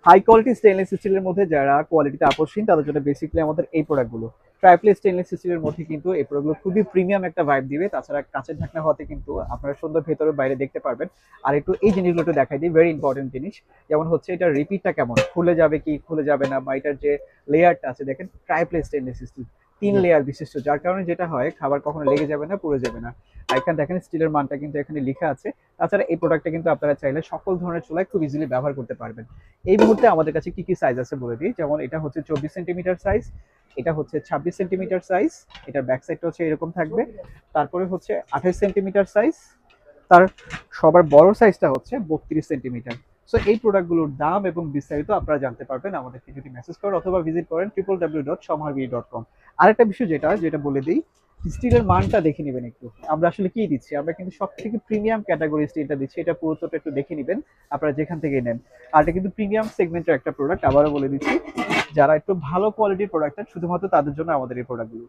High quality stainless স্টিলের মধ্যে যারা কোয়ালিটিতে আকর্ষণ তাদের জন্য বেসিক্যালি আমাদের এই প্রোডাক্টগুলো। ট্রাইপ্লে স্টেনলেস স্টিলের মধ্যে কিন্তু এই প্রোডাক্টগুলো খুবই প্রিমিয়াম একটা ভাইব দিবে। তাছাড়া কাঁচের ঢাকনা হতে কিন্তু আপনারা সুন্দর ভেতরে বাইরে দেখতে পারবেন। আর একটু এই জিনিসগুলো একটু দেখাই দিই, ভেরি ইম্পর্টেন্ট জিনিস। যেমন হচ্ছে এটা রিপিটটা কেমন, খুলে যাবে কি খুলে যাবে না, বা এটার যে লেয়ারটা আছে দেখেন ট্রাইপ্লে স্টেনলেস স্টিল, 3 লেয়ার বিশিষ্ট, যার কারণে যেটা হয় খাবার কখনো লেগে যাবে না, পুড়ে যাবে না। আর এখানে দেখেন স্টিলের মানটা কিন্তু এখানে লেখা আছে। তাছাড়া এই প্রোডাক্টটা কিন্তু আপনারা চাইলে সকল ধরনের চুলায় খুব ইজিলি ব্যবহার করতে পারবেন। এই মুহূর্তে আমাদের কাছে কি কি সাইজ আছে বলে দিই। যেমন এটা হচ্ছে 24 সেন্টিমিটার সাইজ, এটা হচ্ছে 26 সেন্টিমিটার সাইজ, এটার ব্যাক সাইডটা হচ্ছে এরকম থাকবে। তারপরে হচ্ছে 28 সেন্টিমিটার সাইজ, তার সবার বড় সাইজটা হচ্ছে 32 সেন্টিমিটার। সো এই প্রোডাক্টগুলোর দাম এবং বিস্তারিত আপনারা জানতে পারবেন আমাদেরকে যদি মেসেজ করেন অথবা ভিজিট করেন www.shamharbi.com। আরেকটা বিষয় যেটা যেটা বলে দিই, স্টিলের মানটা দেখে নেবেন একটু। আমরা আসলে কি দিচ্ছি, আমরা কিন্তু সব থেকে প্রিমিয়াম ক্যাটাগরি স্টিলটা দিচ্ছি, এটা পুরোটা একটু দেখে নেবেন আপনারা যেখান থেকে নেন। আর এটা কিন্তু প্রিমিয়াম সেগমেন্টের একটা প্রোডাক্ট, আবারও বলে দিচ্ছি। যারা একটু ভালো কোয়ালিটির প্রোডাক্ট শুধুমাত্র তাদের জন্য আমাদের এই প্রোডাক্টগুলো।